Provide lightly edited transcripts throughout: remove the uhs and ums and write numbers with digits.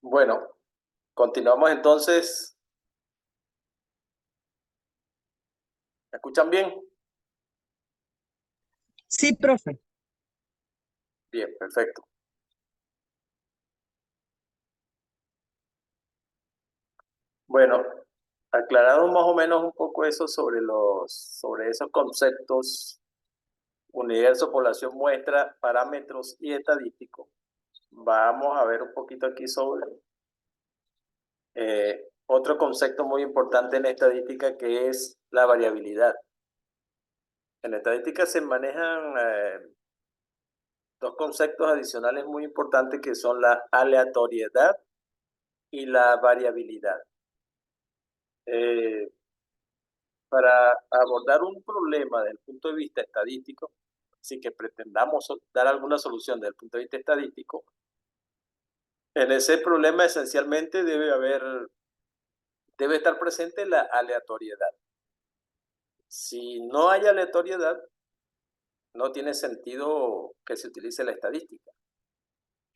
Bueno, continuamos entonces. ¿Me escuchan bien? Sí, profe. Bien, perfecto. Bueno, aclarado más o menos un poco eso sobre esos conceptos, universo, población, muestra, parámetros y estadísticos. Vamos a ver un poquito aquí sobre otro concepto muy importante en estadística, que es la variabilidad. En estadística se manejan dos conceptos adicionales muy importantes, que son la aleatoriedad y la variabilidad. Eh, para abordar un problema desde el punto de vista estadístico, así que pretendamos dar alguna solución desde el punto de vista estadístico, en ese problema esencialmente debe estar presente la aleatoriedad. Si no hay aleatoriedad, no tiene sentido que se utilice la estadística.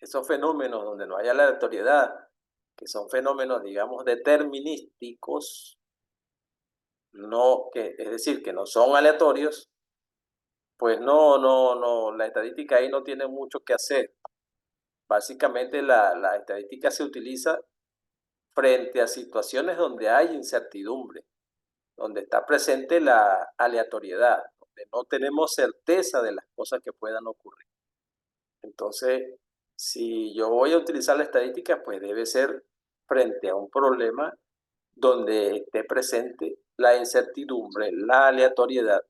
Esos fenómenos donde no hay aleatoriedad, que son fenómenos, digamos, determinísticos, es decir, que no son aleatorios, pues no, la estadística ahí no tiene mucho que hacer. Básicamente la estadística se utiliza frente a situaciones donde hay incertidumbre, donde está presente la aleatoriedad, donde no tenemos certeza de las cosas que puedan ocurrir. Entonces, si yo voy a utilizar la estadística, pues debe ser frente a un problema donde esté presente la incertidumbre, la aleatoriedad,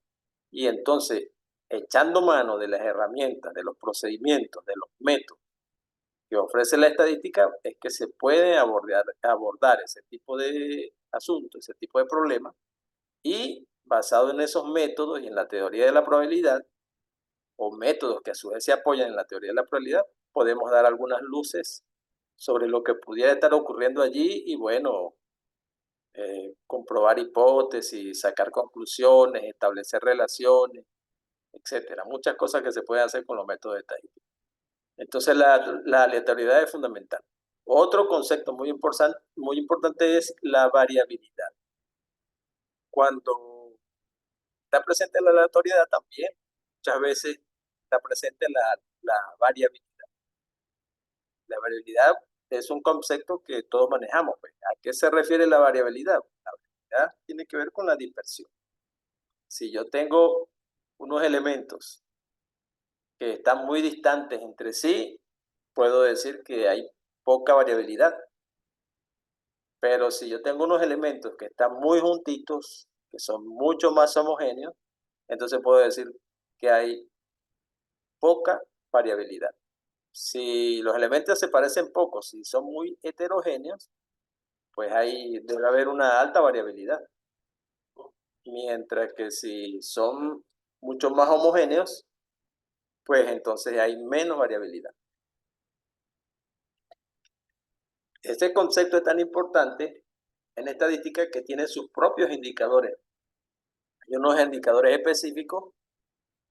y entonces, echando mano de las herramientas, de los procedimientos, de los métodos que ofrece la estadística, es que se puede abordar ese tipo de asuntos, ese tipo de problemas, y basado en esos métodos y en la teoría de la probabilidad, o métodos que a su vez se apoyan en la teoría de la probabilidad, podemos dar algunas luces sobre lo que pudiera estar ocurriendo allí y, bueno, comprobar hipótesis, sacar conclusiones, establecer relaciones, etcétera. Muchas cosas que se pueden hacer con los métodos estadísticos. Entonces, la aleatoriedad es fundamental. Otro concepto muy importante es la variabilidad. Cuando está presente la aleatoriedad, también muchas veces está presente la variabilidad. La variabilidad es un concepto que todos manejamos, pues. ¿A qué se refiere la variabilidad? La variabilidad tiene que ver con la dispersión. Si yo tengo unos elementos que están muy distantes entre sí, puedo decir que hay poca variabilidad. Pero si yo tengo unos elementos que están muy juntitos, que son mucho más homogéneos, entonces puedo decir que hay poca variabilidad. Si los elementos se parecen poco, si son muy heterogéneos, pues ahí debe haber una alta variabilidad. Mientras que si son mucho más homogéneos, pues entonces hay menos variabilidad. Este concepto es tan importante en estadística que tiene sus propios indicadores. Hay unos indicadores específicos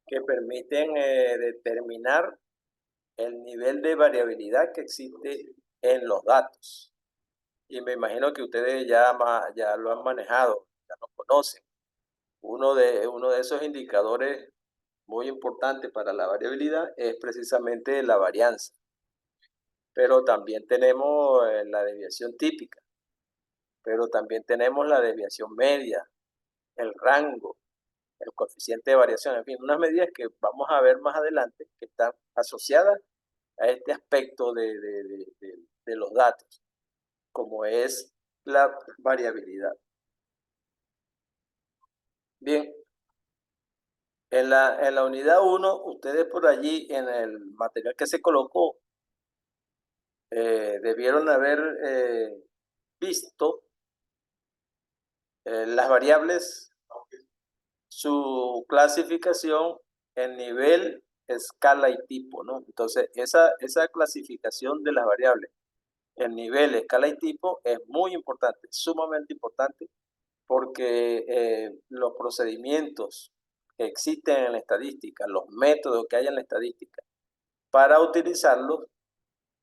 que permiten determinar el nivel de variabilidad que existe en los datos. Y me imagino que ustedes ya lo han manejado, ya lo conocen. Uno de esos indicadores muy importantes para la variabilidad es precisamente la varianza. Pero también tenemos la desviación típica, pero también tenemos la desviación media, el rango, el coeficiente de variación, en fin, unas medidas que vamos a ver más adelante que están asociadas a este aspecto de los datos, como es la variabilidad. Bien, en la unidad 1, ustedes por allí en el material que se colocó, debieron haber visto las variables, su clasificación en nivel, escala y tipo, ¿no? Entonces, esa clasificación de las variables en nivel, escala y tipo es muy importante, sumamente importante, porque los procedimientos que existen en la estadística, los métodos que hay en la estadística, para utilizarlos,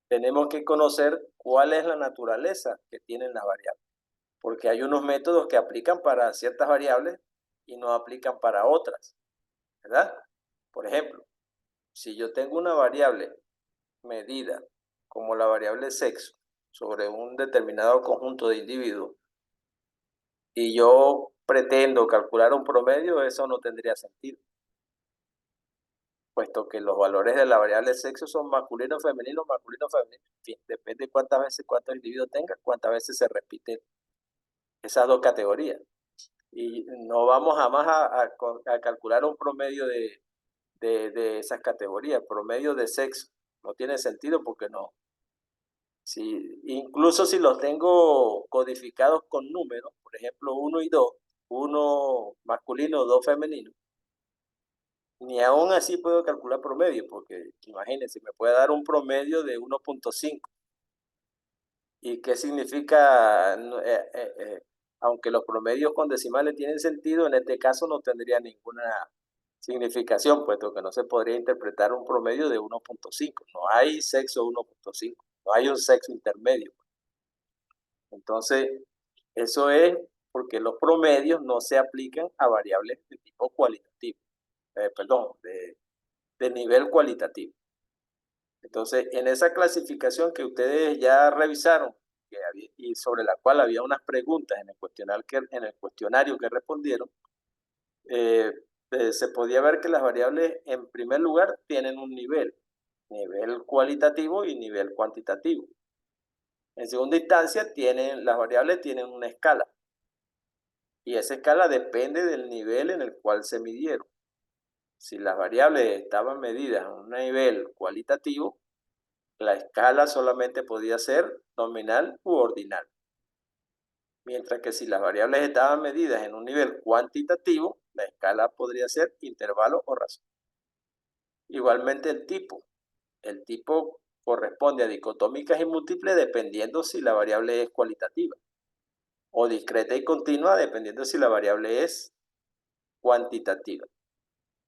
tenemos que conocer cuál es la naturaleza que tienen las variables, porque hay unos métodos que aplican para ciertas variables y no aplican para otras, ¿verdad? Por ejemplo, si yo tengo una variable medida como la variable sexo sobre un determinado conjunto de individuos y yo pretendo calcular un promedio, eso no tendría sentido, puesto que los valores de la variable sexo son masculino, femenino, en fin, depende cuántas veces, cuántos individuos tenga, cuántas veces se repiten esas dos categorías. Y no vamos jamás a calcular un promedio de esas categorías, promedio de sexo. No tiene sentido porque no. Si, incluso si los tengo codificados con números, por ejemplo, uno y 2, uno masculino, 2 femenino, ni aún así puedo calcular promedio, porque imagínense, me puede dar un promedio de 1.5. ¿Y qué significa? Aunque los promedios con decimales tienen sentido, en este caso no tendría ninguna significación, puesto que no se podría interpretar un promedio de 1.5. No hay sexo 1.5, no hay un sexo intermedio. Entonces, eso es porque los promedios no se aplican a variables de tipo cualitativo, perdón, de nivel cualitativo. Entonces, en esa clasificación que ustedes ya revisaron y sobre la cual había unas preguntas en el cuestionario que respondieron, eh, se podía ver que las variables, en primer lugar, tienen un nivel cualitativo y nivel cuantitativo. En segunda instancia, las variables tienen una escala y esa escala depende del nivel en el cual se midieron. Si las variables estaban medidas a un nivel cualitativo, la escala solamente podía ser nominal u ordinal. Mientras que si las variables estaban medidas en un nivel cuantitativo, la escala podría ser intervalo o razón. Igualmente el tipo. El tipo corresponde a dicotómicas y múltiples dependiendo si la variable es cualitativa, o discreta y continua dependiendo si la variable es cuantitativa.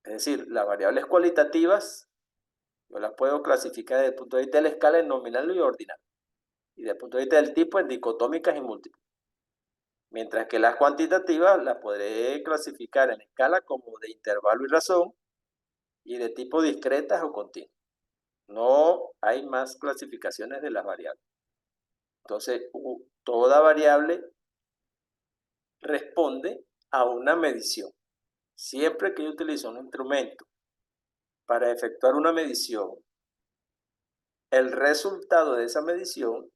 Es decir, las variables cualitativas yo las puedo clasificar desde el punto de vista de la escala en nominal y ordinal, y desde el punto de vista del tipo en dicotómicas y múltiples. Mientras que las cuantitativas las podré clasificar en escala como de intervalo y razón y de tipo discretas o continuas. No hay más clasificaciones de las variables. Entonces, toda variable responde a una medición. Siempre que yo utilizo un instrumento para efectuar una medición, el resultado de esa medición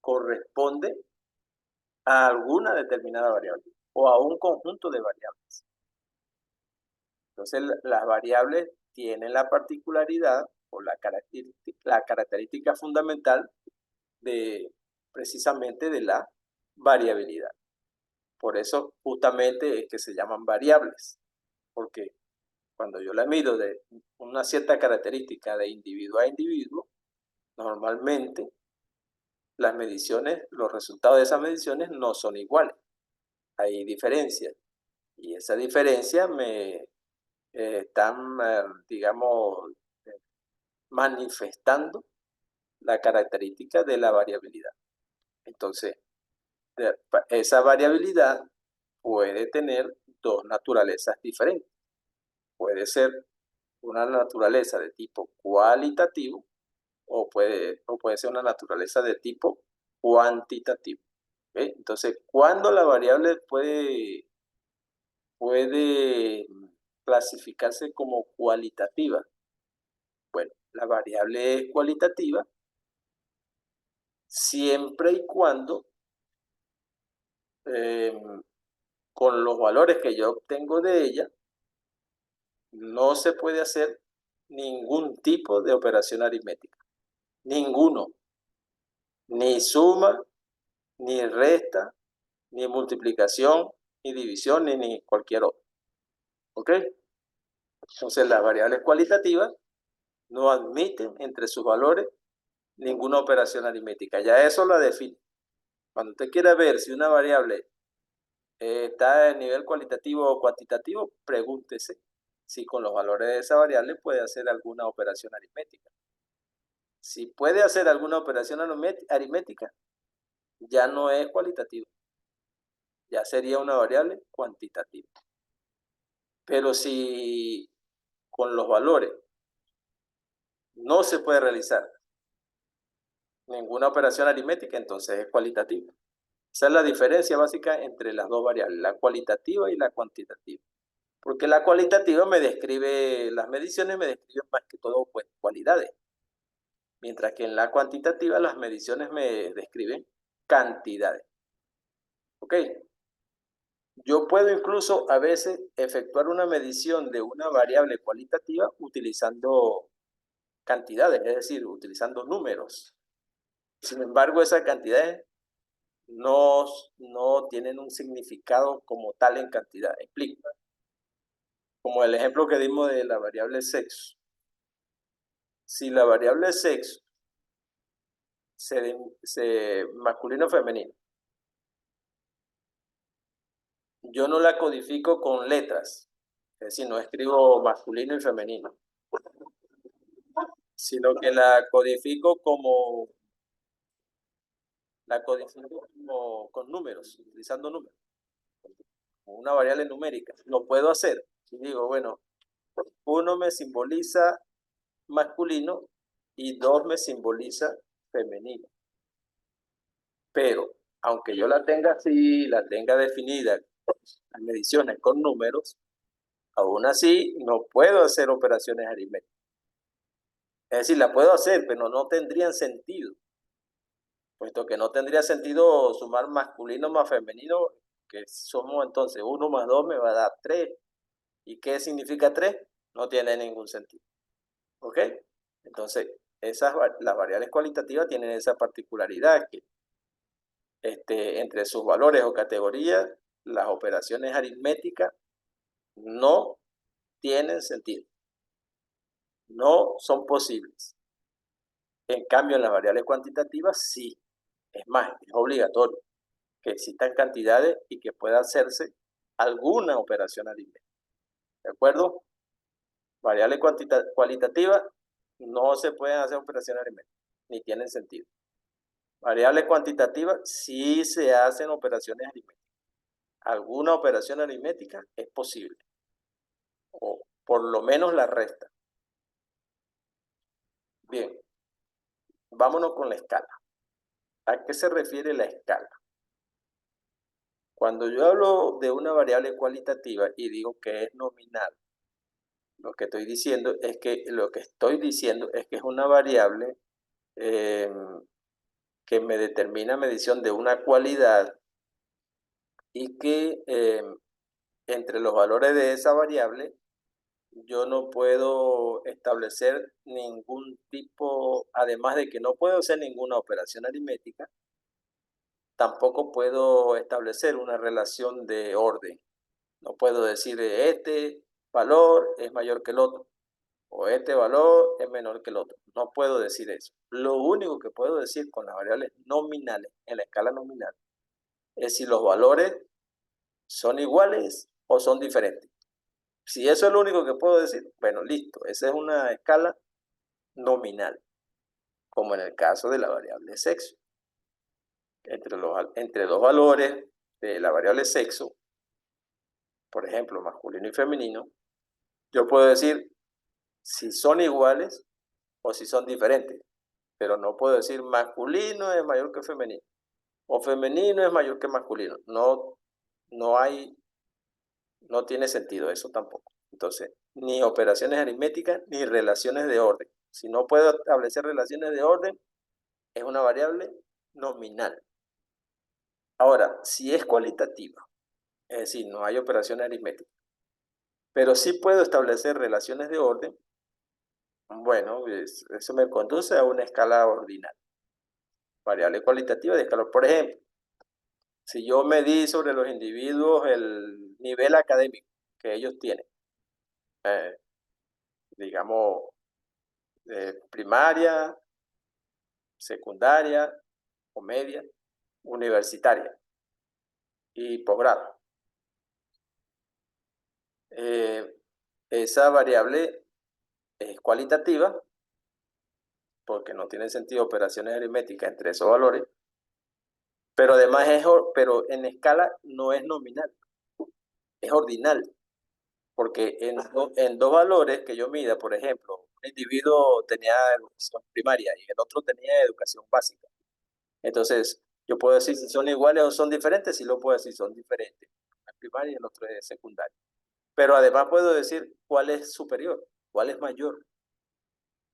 corresponde a alguna determinada variable o a un conjunto de variables. Entonces, las variables tienen la particularidad o la característica fundamental de precisamente de la variabilidad. Por eso justamente es que se llaman variables, porque cuando yo la mido de una cierta característica de individuo a individuo, normalmente las mediciones, los resultados de esas mediciones no son iguales, hay diferencias. Y esa diferencia están, digamos, eh, manifestando la característica de la variabilidad. Entonces, esa variabilidad puede tener dos naturalezas diferentes. Puede ser una naturaleza de tipo cualitativo o puede ser una naturaleza de tipo cuantitativo. ¿Okay? Entonces, ¿cuándo la variable puede clasificarse como cualitativa? Bueno, la variable es cualitativa siempre y cuando con los valores que yo obtengo de ella no se puede hacer ningún tipo de operación aritmética. Ninguno. Ni suma, ni resta, ni multiplicación, ni división, ni cualquier otro. ¿Ok? Entonces las variables cualitativas no admiten entre sus valores ninguna operación aritmética. Ya eso la define. Cuando usted quiera ver si una variable está en nivel cualitativo o cuantitativo, pregúntese si con los valores de esa variable puede hacer alguna operación aritmética. Si puede hacer alguna operación aritmética, ya no es cualitativa, ya sería una variable cuantitativa. Pero si con los valores no se puede realizar ninguna operación aritmética, entonces es cualitativa. Esa es la diferencia básica entre las dos variables, la cualitativa y la cuantitativa. Porque la cualitativa me describe, las mediciones me describen más que todo pues, cualidades, mientras que en la cuantitativa las mediciones me describen cantidades. ¿Ok? Yo puedo incluso a veces efectuar una medición de una variable cualitativa utilizando cantidades, es decir, utilizando números. Sin embargo, esas cantidades no tienen un significado como tal en cantidad. Explico. Como el ejemplo que dimos de la variable sexo. Si la variable sexo masculino o femenino, yo no la codifico con letras, es decir, no escribo masculino y femenino, sino que la codifico con números, utilizando números, con una variable numérica. Lo puedo hacer. Y digo, bueno, 1 me simboliza masculino y 2 me simboliza femenino. Pero, aunque yo la tenga así, la tenga definida, las mediciones con números, aún así no puedo hacer operaciones aritméticas. Es decir, la puedo hacer, pero no tendrían sentido, puesto que no tendría sentido sumar masculino más femenino, que somos entonces 1 más 2 me va a dar 3. ¿Y qué significa 3? No tiene ningún sentido. ¿Ok? Entonces, las variables cualitativas tienen esa particularidad que entre sus valores o categorías, las operaciones aritméticas no tienen sentido, no son posibles. En cambio, en las variables cuantitativas sí, es más, es obligatorio que existan cantidades y que pueda hacerse alguna operación aritmética. ¿De acuerdo? Variables cualitativas no se pueden hacer operaciones aritméticas, ni tienen sentido. Variables cuantitativas sí se hacen operaciones aritméticas. Alguna operación aritmética es posible, o por lo menos la resta. Bien, vámonos con la escala. ¿A qué se refiere la escala? Cuando yo hablo de una variable cualitativa y digo que es nominal, lo que estoy diciendo es que es una variable que me determina medición de una cualidad y que entre los valores de esa variable yo no puedo establecer ningún tipo, además de que no puedo hacer ninguna operación aritmética, tampoco puedo establecer una relación de orden. No puedo decir este valor es mayor que el otro o este valor es menor que el otro. No puedo decir eso. Lo único que puedo decir con las variables nominales en la escala nominal es si los valores son iguales o son diferentes. Si eso es lo único que puedo decir, bueno, listo. Esa es una escala nominal, como en el caso de la variable sexo. Entre dos valores de la variable sexo, por ejemplo, masculino y femenino, yo puedo decir si son iguales o si son diferentes, pero no puedo decir masculino es mayor que femenino o femenino es mayor que masculino. No tiene sentido eso tampoco. Entonces, ni operaciones aritméticas ni relaciones de orden. Si no puedo establecer relaciones de orden, es una variable nominal. Ahora, si es cualitativa, es decir, no hay operaciones aritméticas, pero sí puedo establecer relaciones de orden, bueno, eso me conduce a una escala ordinal. Variable cualitativa de escala. Por ejemplo, si yo medí sobre los individuos el nivel académico que ellos tienen, eh, digamos, primaria, secundaria o media, universitaria y posgrado. Esa variable es cualitativa, porque no tiene sentido operaciones aritméticas entre esos valores, pero además pero en escala no es nominal, es ordinal, porque en dos valores que yo mida, por ejemplo, un individuo tenía educación primaria y el otro tenía educación básica. Entonces, yo puedo decir si son iguales o son diferentes, sí lo puedo decir, son diferentes. Uno es primaria y el otro es secundaria. Pero además puedo decir cuál es superior, cuál es mayor.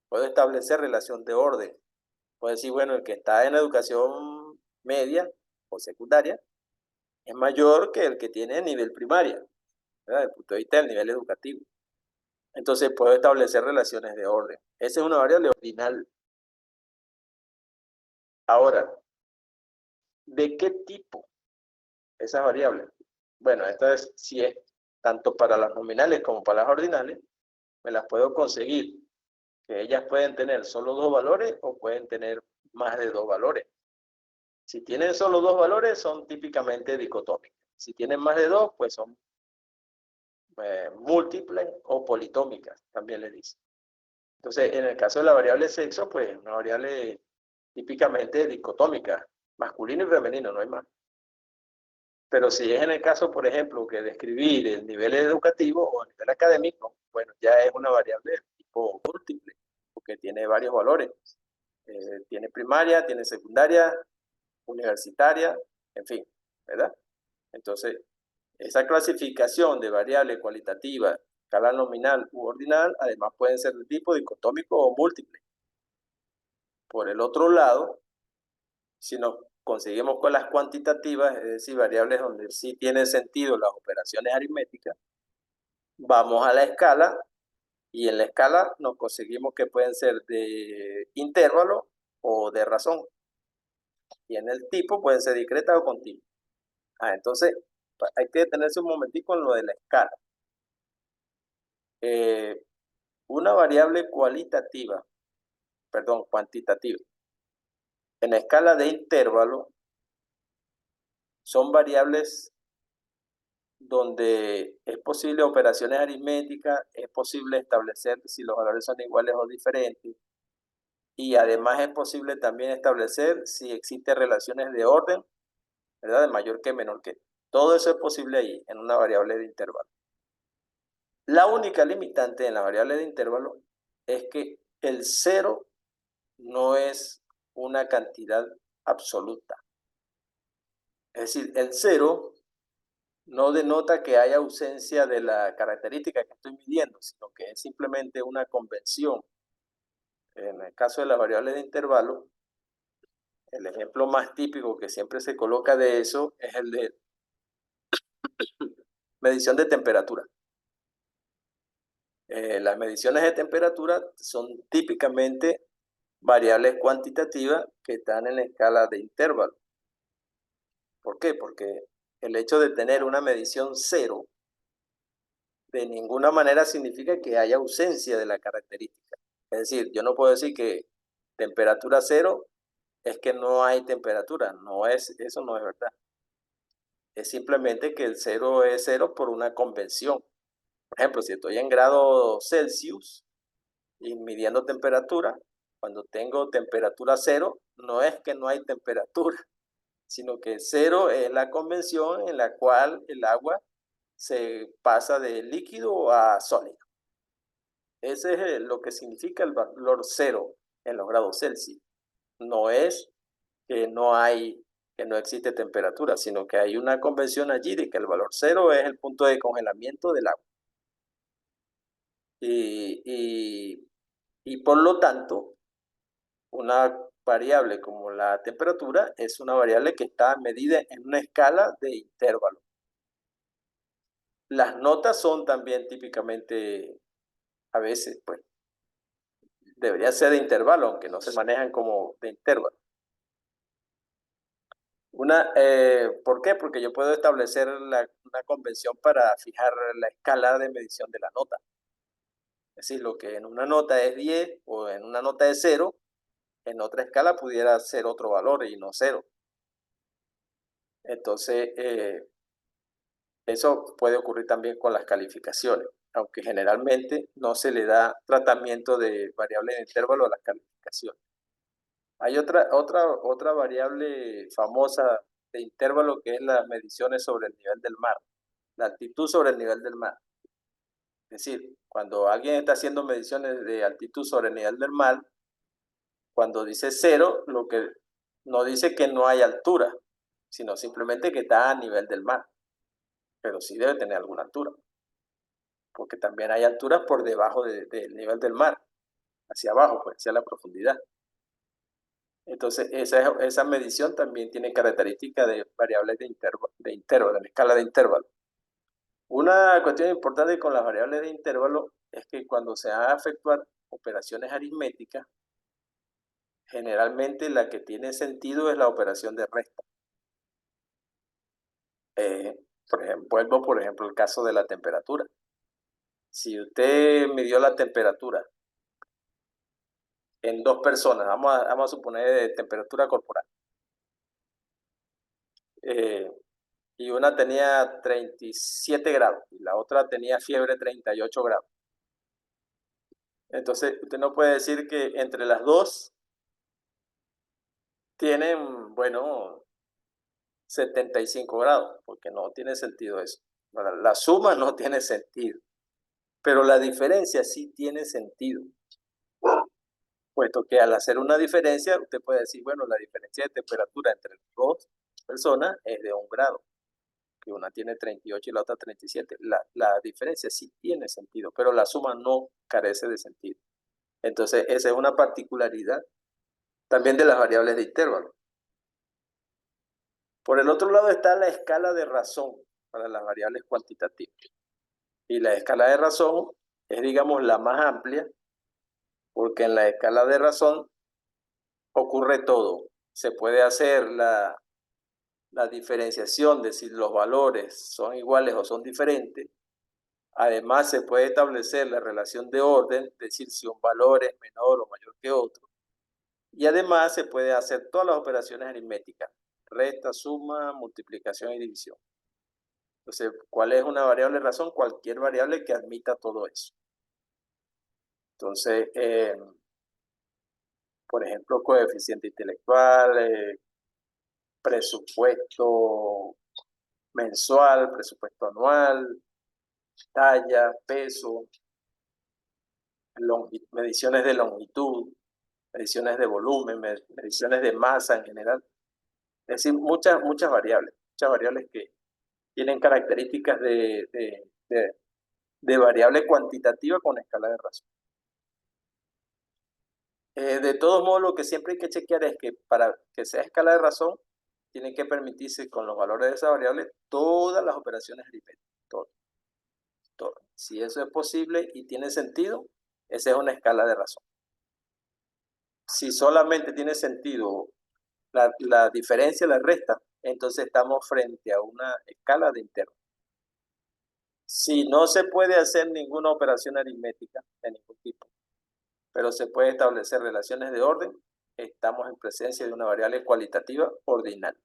Puedo establecer relación de orden. Puedo decir, bueno, el que está en educación media o secundaria es mayor que el que tiene nivel primaria, ¿verdad? Desde el punto de vista del nivel educativo. Entonces puedo establecer relaciones de orden. Esa es una variable ordinal. Ahora, ¿de qué tipo esas variables? Bueno, esta es, si es tanto para las nominales como para las ordinales, me las puedo conseguir, que ellas pueden tener solo dos valores o pueden tener más de dos valores. Si tienen solo dos valores, son típicamente dicotómicas. Si tienen más de dos, pues son múltiples o politómicas, también le dice. Entonces, en el caso de la variable sexo, pues una variable típicamente dicotómica, masculino y femenino, no hay más. Pero si es en el caso, por ejemplo, que describir el nivel educativo o el nivel académico, bueno, ya es una variable de tipo múltiple, porque tiene varios valores. Tiene primaria, tiene secundaria, universitaria, en fin, ¿verdad? Entonces, esa clasificación de variable cualitativa, escala nominal u ordinal, además pueden ser de tipo dicotómico o múltiple. Por el otro lado, si nos conseguimos con las cuantitativas, es decir, variables donde sí tiene sentido las operaciones aritméticas, vamos a la escala y en la escala nos conseguimos que pueden ser de intervalo o de razón. Y en el tipo pueden ser discretas o continuas. Entonces, hay que detenerse un momentico en lo de la escala. Una variable cuantitativa, en la escala de intervalo, son variables donde es posible operaciones aritméticas, es posible establecer si los valores son iguales o diferentes, y además es posible también establecer si existen relaciones de orden, ¿verdad? De mayor que menor que. Todo eso es posible ahí, en una variable de intervalo. La única limitante en la variable de intervalo es que el cero no es una cantidad absoluta. Es decir, el cero no denota que haya ausencia de la característica que estoy midiendo, sino que es simplemente una convención. En el caso de las variables de intervalo, el ejemplo más típico que siempre se coloca de eso es el de medición de temperatura. Las mediciones de temperatura son típicamente variables cuantitativas que están en escala de intervalo. ¿Por qué? Porque el hecho de tener una medición cero de ninguna manera significa que haya ausencia de la característica. Es decir, yo no puedo decir que temperatura cero es que no hay temperatura. Eso no es verdad. Es simplemente que el cero es cero por una convención. Por ejemplo, si estoy en grados Celsius y midiendo temperatura, cuando tengo temperatura cero, no es que no hay temperatura, sino que cero es la convención en la cual el agua se pasa de líquido a sólido. Ese es lo que significa el valor cero en los grados Celsius. No es que no existe temperatura, sino que hay una convención allí de que el valor cero es el punto de congelamiento del agua. Y por lo tanto, una variable como la temperatura es una variable que está medida en una escala de intervalo. Las notas son también típicamente, a veces, pues, debería ser de intervalo, aunque no se manejan como de intervalo. ¿Por qué? Porque yo puedo establecer una convención para fijar la escala de medición de la nota. Es decir, lo que en una nota es 10 o en una nota es 0, en otra escala pudiera ser otro valor y no 0. Entonces, eso puede ocurrir también con las calificaciones, aunque generalmente no se le da tratamiento de variable de intervalo a las calificaciones. Hay otra variable famosa de intervalo que es las mediciones sobre el nivel del mar, la altitud sobre el nivel del mar. Es decir, cuando alguien está haciendo mediciones de altitud sobre el nivel del mar, cuando dice cero, lo que no dice que no hay altura, sino simplemente que está a nivel del mar, pero sí debe tener alguna altura, porque también hay alturas por debajo del nivel del mar, hacia abajo, pues, hacia la profundidad. Entonces, esa medición también tiene características de variables de la escala de intervalo. Una cuestión importante con las variables de intervalo es que cuando se van a efectuar operaciones aritméticas, generalmente la que tiene sentido es la operación de resta. Vuelvo, por ejemplo, al caso de la temperatura. Si usted midió la temperatura en dos personas, vamos a suponer temperatura corporal, eh, y una tenía 37 grados y la otra tenía fiebre 38 grados. Entonces, usted no puede decir que entre las dos tienen, bueno, 75 grados, porque no tiene sentido eso. La suma no tiene sentido, pero la diferencia sí tiene sentido, puesto que al hacer una diferencia, usted puede decir, bueno, la diferencia de temperatura entre las dos personas es de 1 grado, que una tiene 38 y la otra 37. La diferencia sí tiene sentido, pero la suma no carece de sentido. Entonces, esa es una particularidad también de las variables de intervalo. Por el otro lado está la escala de razón para las variables cuantitativas. Y la escala de razón es, digamos, la más amplia, porque en la escala de razón ocurre todo. Se puede hacer la diferenciación de si los valores son iguales o son diferentes. Además, se puede establecer la relación de orden, es decir, si un valor es menor o mayor que otro. Y además se puede hacer todas las operaciones aritméticas, resta, suma, multiplicación y división. Entonces, ¿cuál es una variable razón? Cualquier variable que admita todo eso. Entonces, por ejemplo, coeficiente intelectual, presupuesto mensual, presupuesto anual, talla, peso, mediciones de longitud, mediciones de volumen, mediciones de masa en general. Es decir, muchas variables que tienen características de variable cuantitativa con escala de razón. De todos modos, lo que siempre hay que chequear es que para que sea escala de razón, tiene que permitirse con los valores de esa variable todas las operaciones aritméticas, todo. Si eso es posible y tiene sentido, esa es una escala de razón. Si solamente tiene sentido la diferencia, la resta, entonces estamos frente a una escala de intervalo. Si no se puede hacer ninguna operación aritmética de ningún tipo, pero se puede establecer relaciones de orden, estamos en presencia de una variable cualitativa ordinal.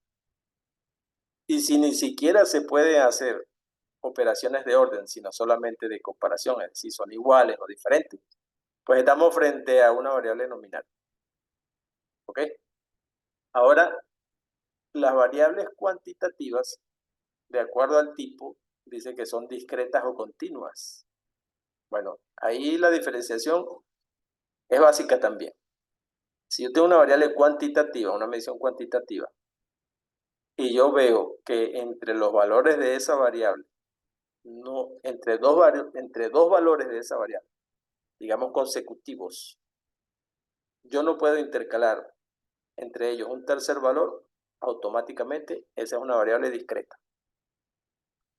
Y si ni siquiera se puede hacer operaciones de orden, sino solamente de comparación, es decir, son iguales o diferentes, pues estamos frente a una variable nominal. ¿Ok? Ahora, las variables cuantitativas, de acuerdo al tipo, dice que son discretas o continuas. Bueno, ahí la diferenciación es básica también. Si yo tengo una variable cuantitativa, una medición cuantitativa, y yo veo que entre los valores de esa variable, entre dos valores de esa variable, digamos consecutivos, yo no puedo intercalar entre ellos un tercer valor, automáticamente esa es una variable discreta.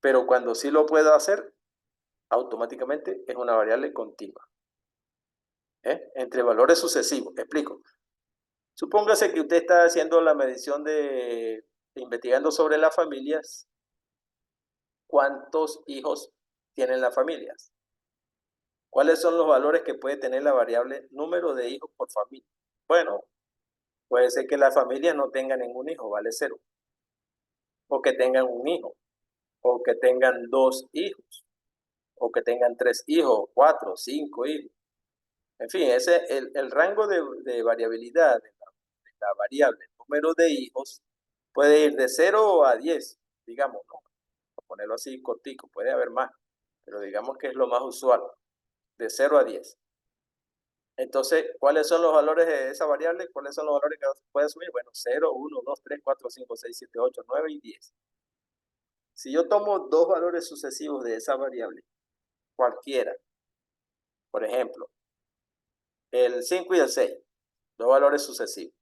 Pero cuando sí lo puedo hacer, automáticamente es una variable continua. Entre valores sucesivos, explico. Supóngase que usted está haciendo la medición investigando sobre las familias, cuántos hijos tienen las familias. ¿Cuáles son los valores que puede tener la variable número de hijos por familia? Bueno, puede ser que la familia no tenga ningún hijo, vale 0. O que tengan un hijo, o que tengan 2 hijos, o que tengan 3 hijos, 4, 5 hijos. En fin, ese el rango de variabilidad la variable número de hijos puede ir de 0 a 10, digamos, ¿no? Por ponerlo así cortico, puede haber más, pero digamos que es lo más usual, de 0 a 10. Entonces, ¿cuáles son los valores de esa variable? ¿Cuáles son los valores que puede asumir? Bueno, 0, 1, 2, 3, 4, 5, 6, 7, 8, 9 y 10. Si yo tomo dos valores sucesivos de esa variable, cualquiera, por ejemplo, el 5 y el 6, dos valores sucesivos.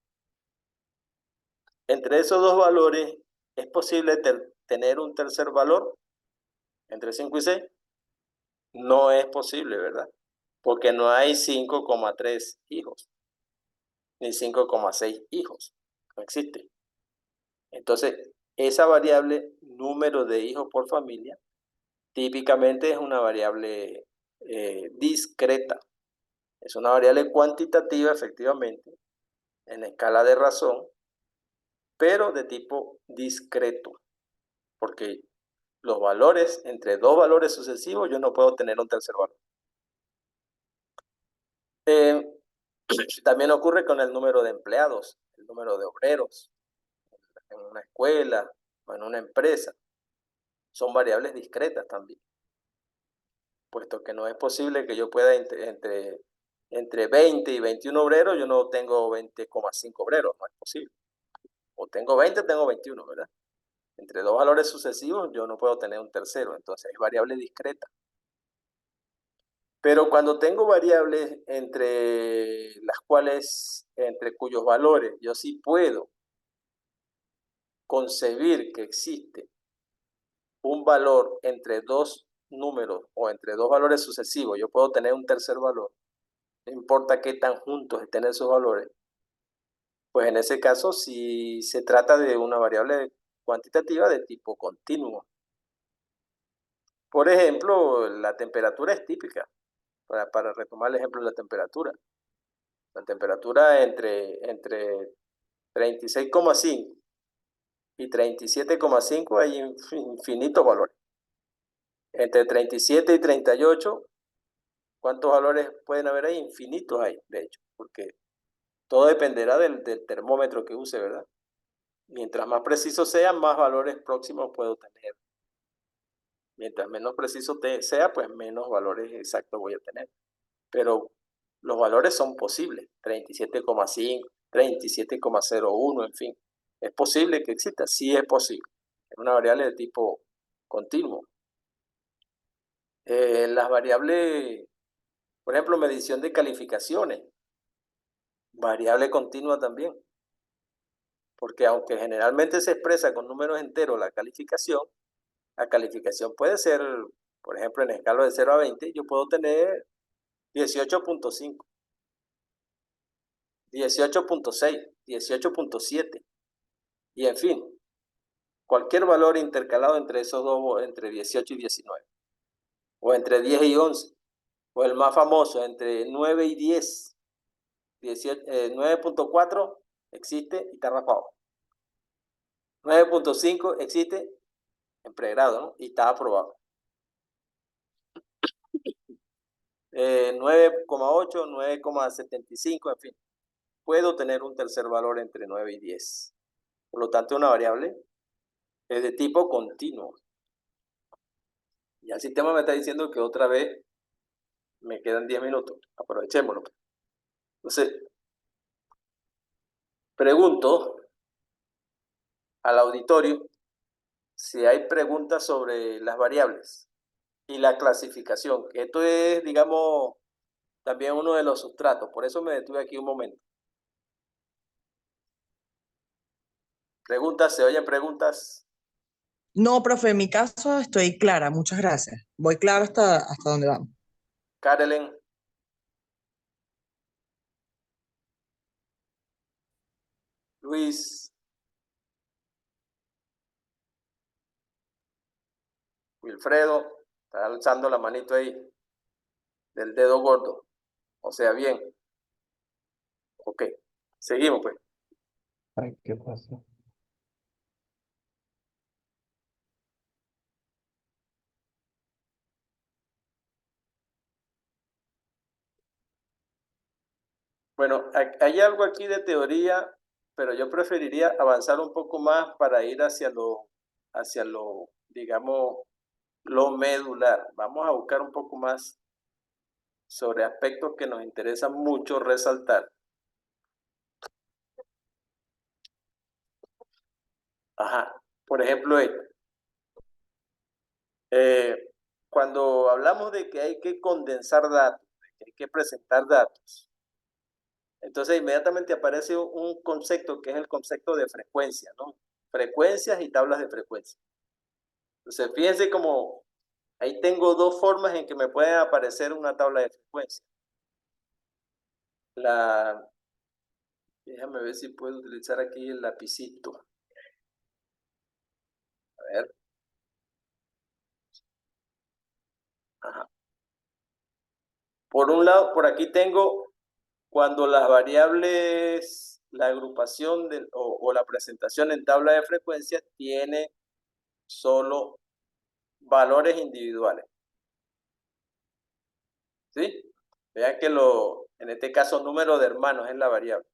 Entre esos dos valores, ¿es posible tener un tercer valor entre 5 y 6? No es posible, ¿verdad? Porque no hay 5,3 hijos, ni 5,6 hijos. No existe. Entonces, esa variable número de hijos por familia típicamente es una variable discreta. Es una variable cuantitativa, efectivamente, en escala de razón, pero de tipo discreto, porque los valores, entre dos valores sucesivos, yo no puedo tener un tercer valor. También ocurre con el número de empleados, el número de obreros en una escuela o en una empresa. Son variables discretas también, puesto que no es posible que yo pueda entre 20 y 21 obreros, yo no tengo 20,5 obreros, no es posible. O tengo 20 o tengo 21, ¿verdad? Entre dos valores sucesivos yo no puedo tener un tercero, entonces es variable discreta. Pero cuando tengo variables entre cuyos valores yo sí puedo concebir que existe un valor entre dos números o entre dos valores sucesivos, yo puedo tener un tercer valor, no importa qué tan juntos estén esos valores, pues en ese caso sí se trata de una variable cuantitativa de tipo continuo. Por ejemplo, la temperatura es típica, para retomar el ejemplo de la temperatura. La temperatura entre 36,5 y 37,5 hay infinitos valores. Entre 37 y 38, ¿cuántos valores pueden haber ahí? Infinitos hay, de hecho, porque todo dependerá del termómetro que use, ¿verdad? Mientras más preciso sea, más valores próximos puedo tener. Mientras menos preciso sea, pues menos valores exactos voy a tener. Pero los valores son posibles, 37,5, 37,01, en fin. ¿Es posible que exista? Sí es posible. Es una variable de tipo continuo. Las variables, por ejemplo, medición de calificaciones, variable continua también, porque aunque generalmente se expresa con números enteros la calificación puede ser, por ejemplo, en escala de 0 a 20, yo puedo tener 18,5, 18,6, 18,7, y en fin, cualquier valor intercalado entre esos dos, entre 18 y 19, o entre 10 y 11, o el más famoso, entre 9 y 10, 9,4 existe y está raspado. 9,5 existe en pregrado, ¿no? Y está aprobado. 9,8, 9,75, en fin. Puedo tener un tercer valor entre 9 y 10. Por lo tanto, una variable es de tipo continuo. Y el sistema me está diciendo que otra vez me quedan 10 minutos. Aprovechémoslo. Entonces, pregunto al auditorio si hay preguntas sobre las variables y la clasificación. Esto es, digamos, también uno de los sustratos. Por eso me detuve aquí un momento. ¿Preguntas? ¿Se oyen preguntas? No, profe, en mi caso estoy clara, muchas gracias. Voy claro hasta donde vamos. Carolyn, Luis, Wilfredo, está alzando la manito ahí del dedo gordo. O sea, bien. Ok. Seguimos, pues. Ay, ¿qué pasó? Bueno, hay algo aquí de teoría, pero yo preferiría avanzar un poco más para ir hacia lo, digamos, lo medular. Vamos a buscar un poco más sobre aspectos que nos interesan mucho resaltar. Ajá, por ejemplo, cuando hablamos de que hay que condensar datos, de que hay que presentar datos, entonces inmediatamente aparece un concepto que es el concepto de frecuencia, ¿no? Frecuencias y tablas de frecuencia. Entonces, fíjense como ahí tengo dos formas en que me puede aparecer una tabla de frecuencia. Déjame ver si puedo utilizar aquí el lapicito. A ver. Ajá. Por un lado, por aquí tengo cuando las variables, la agrupación o la presentación en tabla de frecuencia tiene solo valores individuales. ¿Sí? Vean que en este caso número de hermanos es la variable.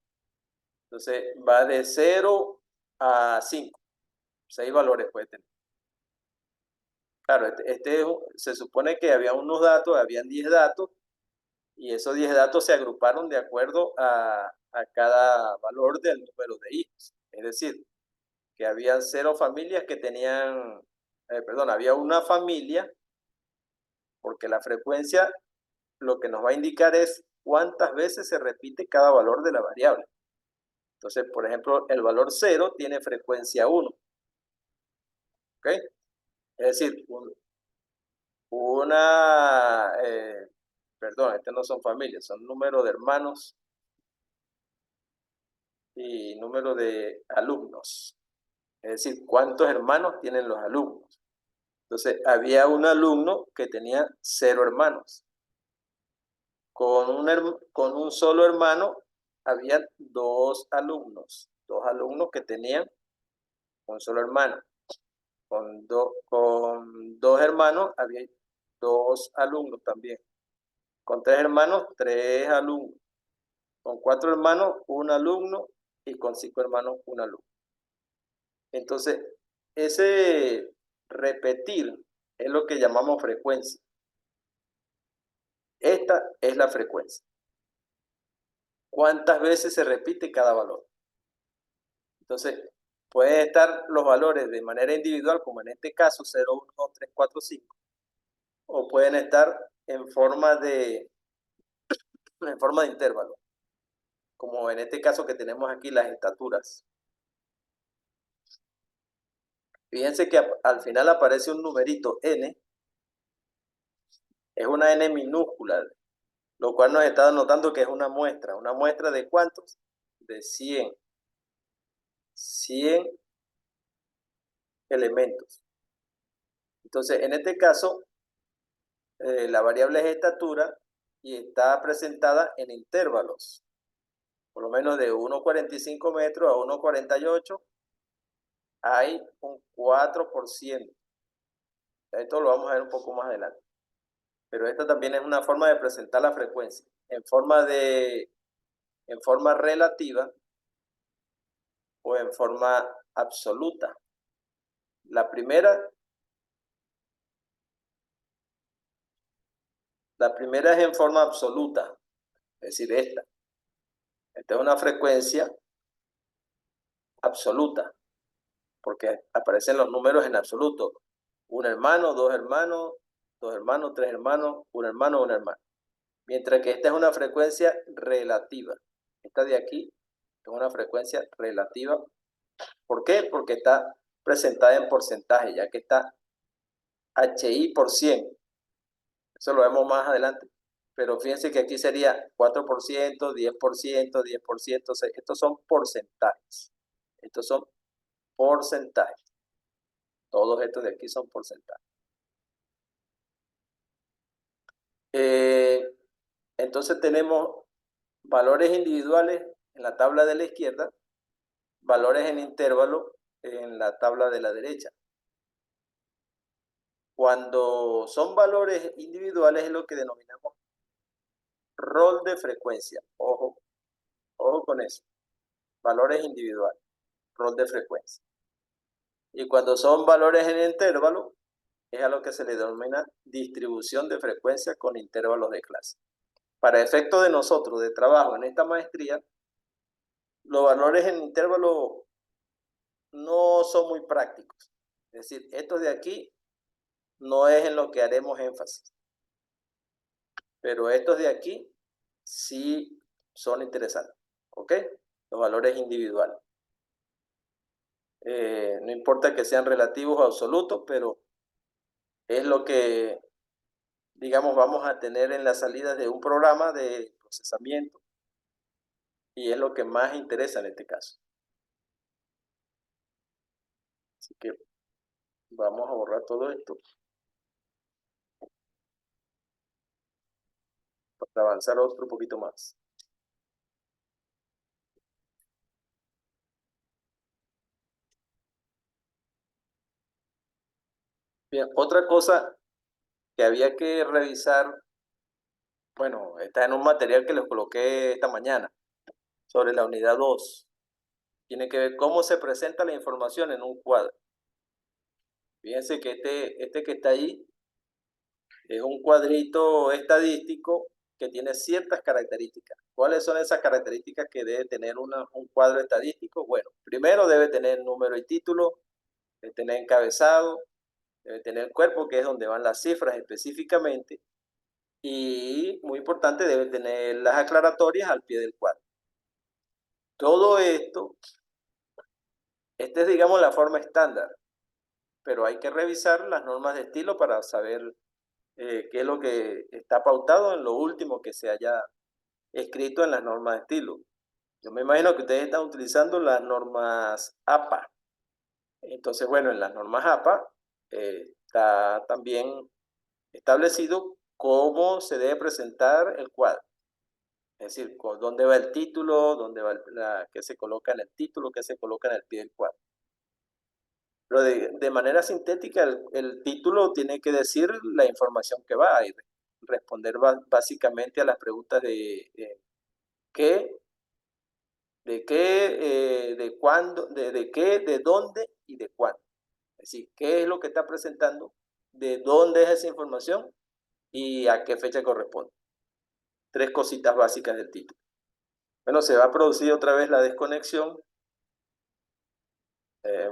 Entonces va de 0 a 5. 6 valores puede tener. Claro, se supone que había unos datos, habían 10 datos, y esos 10 datos se agruparon de acuerdo a cada valor del número de hijos. Es decir, que había 0 familias que tenían, había una familia, porque la frecuencia lo que nos va a indicar es cuántas veces se repite cada valor de la variable. Entonces, por ejemplo, el valor 0 tiene frecuencia 1. ¿Ok? Es decir, no son familias, son número de hermanos y número de alumnos. Es decir, cuántos hermanos tienen los alumnos. Entonces, había un alumno que tenía 0 hermanos. Con un solo hermano, había 2 alumnos. 2 alumnos que tenían un solo hermano. Con 2 hermanos, había 2 alumnos también. Con 3 hermanos, 3 alumnos. Con 4 hermanos, 1 alumno. Y con 5 hermanos, 1 alumno. Entonces, ese repetir es lo que llamamos frecuencia. Esta es la frecuencia. ¿Cuántas veces se repite cada valor? Entonces, pueden estar los valores de manera individual, como en este caso 0, 1, 2, 3, 4, 5, o pueden estar en forma de intervalo, como en este caso que tenemos aquí las estaturas. Fíjense que al final aparece un numerito n, es una n minúscula, lo cual nos está notando que es una muestra de ¿cuántos? De 100 elementos. Entonces, en este caso, la variable es estatura y está presentada en intervalos, por lo menos de 1,45 metros a 1,48, hay un 4%. Esto lo vamos a ver un poco más adelante. Pero esta también es una forma de presentar la frecuencia en forma relativa o en forma absoluta. La primera es en forma absoluta, es decir, esta. Esta es una frecuencia absoluta, porque aparecen los números en absoluto. Un hermano, 2 hermanos, 2 hermanos, 3 hermanos, un hermano, una hermana. Mientras que esta es una frecuencia relativa. Esta de aquí es una frecuencia relativa. ¿Por qué? Porque está presentada en porcentaje, ya que está HI por 100. Eso lo vemos más adelante. Pero fíjense que aquí sería 4%, 10%, 10%. Estos son porcentajes. Estos son porcentajes. Todos estos de aquí son porcentajes. Entonces tenemos valores individuales en la tabla de la izquierda, valores en intervalo en la tabla de la derecha. Cuando son valores individuales es lo que denominamos rol de frecuencia. Ojo con eso. valores individuales, rol de frecuencia. Y cuando son valores en intervalo, es a lo que se le denomina distribución de frecuencia con intervalos de clase. Para efecto de nosotros, de trabajo en esta maestría, los valores en intervalo no son muy prácticos. Es decir, estos de aquí no es en lo que haremos énfasis. Pero estos de aquí sí son interesantes. ¿Ok? Los valores individuales. No importa que sean relativos o absolutos, pero es lo que, digamos, vamos a tener en la salida de un programa de procesamiento y es lo que más interesa en este caso. Así que vamos a borrar todo esto para avanzar otro poquito más. Bien, otra cosa que había que revisar, bueno, está en un material que les coloqué esta mañana sobre la unidad 2. Tiene que ver cómo se presenta la información en un cuadro. Fíjense que este que está ahí es un cuadrito estadístico que tiene ciertas características. ¿Cuáles son esas características que debe tener un cuadro estadístico? Bueno, primero debe tener número y título, debe tener encabezado, debe tener cuerpo, que es donde van las cifras específicamente, y muy importante, debe tener las aclaratorias al pie del cuadro. Todo esto, esta es, digamos, la forma estándar, pero hay que revisar las normas de estilo para saber qué es lo que está pautado en lo último que se haya escrito en las normas de estilo. Yo me imagino que ustedes están utilizando las normas APA. Entonces, bueno, en las normas APA está también establecido cómo se debe presentar el cuadro. Es decir, dónde va el título, dónde va qué se coloca en el título, qué se coloca en el pie del cuadro. Pero de manera sintética, el título tiene que decir la información que va y responder básicamente a las preguntas de qué, de cuándo, de qué, de dónde y de cuándo. Es decir, qué es lo que está presentando, de dónde es esa información y a qué fecha corresponde. 3 cositas básicas del título. Bueno, se va a producir otra vez la desconexión.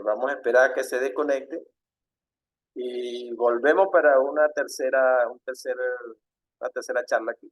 Vamos a esperar a que se desconecte y volvemos para una tercera charla aquí.